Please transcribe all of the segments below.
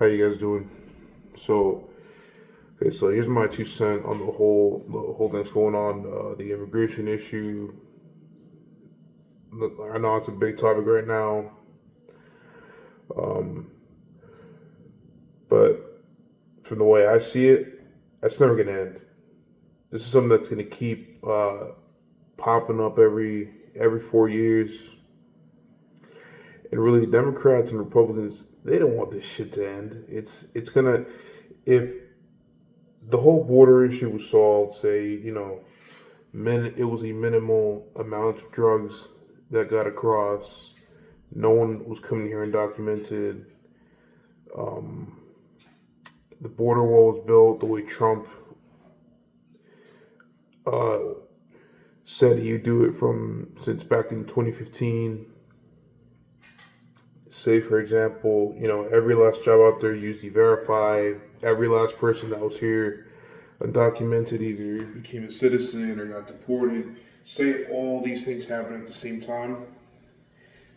How you guys doing? So, so here's my 2 cents on the whole thing that's going on. The immigration issue. I know it's a big topic right now, um, but from the way I see it, that's never gonna end. This is something that's gonna keep popping up every 4 years. And really, Democrats and Republicans, they don't want this shit to end. It's gonna if the whole border issue was solved, say, it was a minimal amount of drugs that got across. No one was coming here undocumented. Um, the border wall was built the way Trump uh, said he'd do it from since back in 2015. Say, for example, every last job out there used E-Verify. Every last person that was here undocumented either became a citizen or got deported. Say all these things happen at the same time,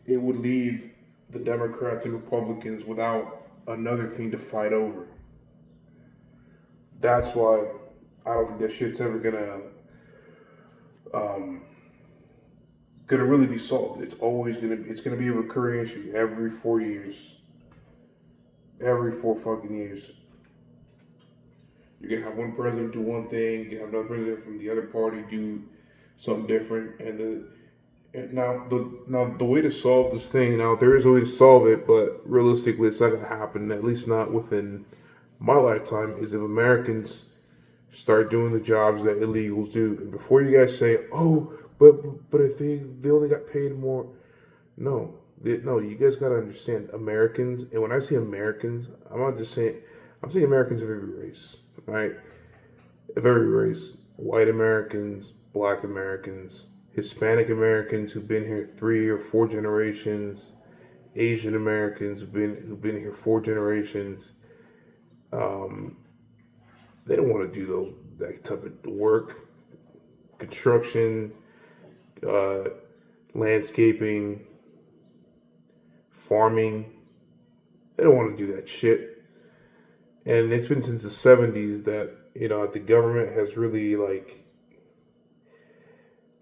it would leave the Democrats and Republicans without another thing to fight over. That's why I don't think that shit's ever um, gonna really be solved. It's gonna be a recurring issue every 4 years, every 4 fucking years. You're gonna have one president do one thing, you have another president from the other party do something different, now the way to solve this thing. Now there is a way to solve it, but realistically, it's not gonna happen. At least not within my lifetime. Is if Americans start doing the jobs that illegals do. And before you guys say, "Oh, but if they only got paid more," no, you guys gotta understand Americans. And when I say Americans, I'm saying Americans of every race, right? Of every race, white Americans, black Americans, Hispanic Americans who've been here 3 or 4 generations, Asian Americans who've been here 4 generations. Um, they don't want to do that type of work, construction, uh, landscaping, farming. They don't want to do that shit. And it's been since the 70s that the government has really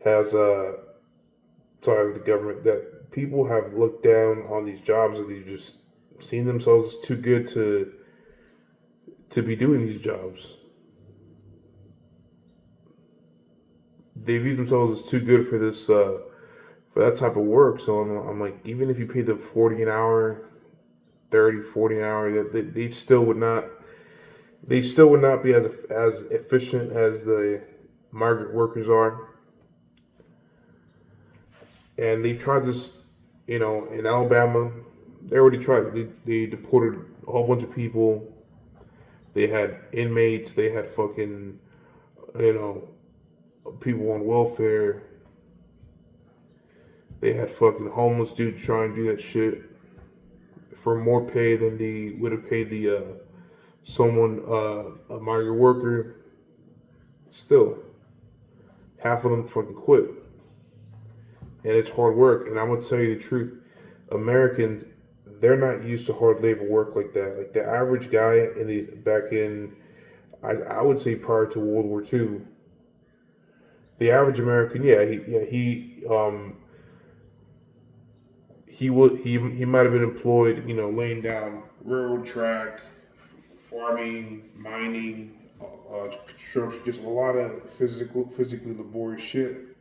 has sorry, the government, that people have looked down on these jobs, and they've just seen themselves too good to be doing these jobs. They view themselves as too good for this for that type of work. So I'm like, even if you paid them 40 an hour, 30, 40 an hour, that they still would not be as efficient as the migrant workers are. And they tried this, in Alabama. They already tried it. They deported a whole bunch of people. They had inmates. They had fucking, you know, people on welfare. They had fucking homeless dudes trying to do that shit for more pay than they would have paid the a migrant worker. Still, half of them fucking quit, and it's hard work. And I'm gonna tell you the truth, Americans, they're not used to hard labor work like that. Like the average guy back in, I would say prior to World War II, the average American, he might have been employed, laying down railroad track, farming, mining, construction, just a lot of physically laborious shit.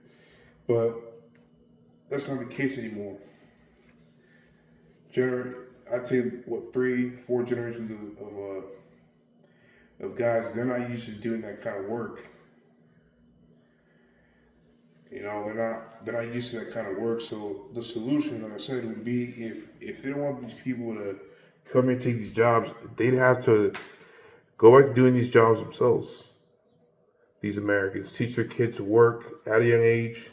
But that's not the case anymore. I'd say what 3, 4 generations of guys, they're not used to doing that kind of work. They're not used to that kind of work. So the solution, like I said, would be if they don't want these people to come and take these jobs, they'd have to go back to doing these jobs themselves. These Americans teach their kids to work at a young age,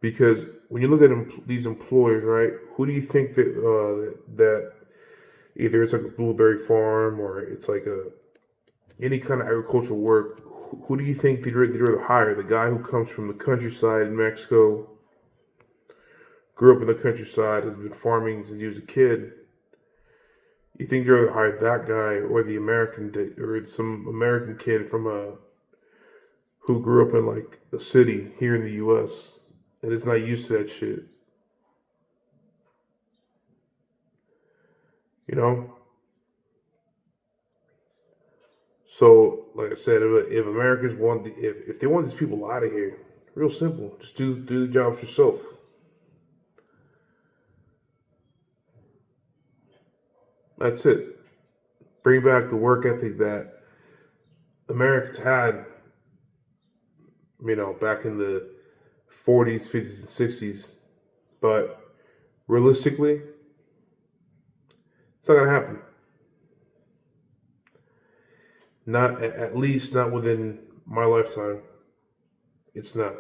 because when you look at these employers, right? Who do you think that either it's like a blueberry farm or it's like any kind of agricultural work? Who do you think they'd rather hire? The guy who comes from the countryside in Mexico, grew up in the countryside, has been farming since he was a kid. You think they'd rather hire that guy or the or some American kid from a who grew up in like a city here in the U.S. and is not used to that shit? You know. So, like I said, if Americans want, if they want these people out of here, real simple, just do the jobs yourself. That's it. Bring back the work ethic that Americans had, back in the 40s, 50s, and 60s. But realistically, it's not gonna happen. Not at least not within my lifetime. It's not.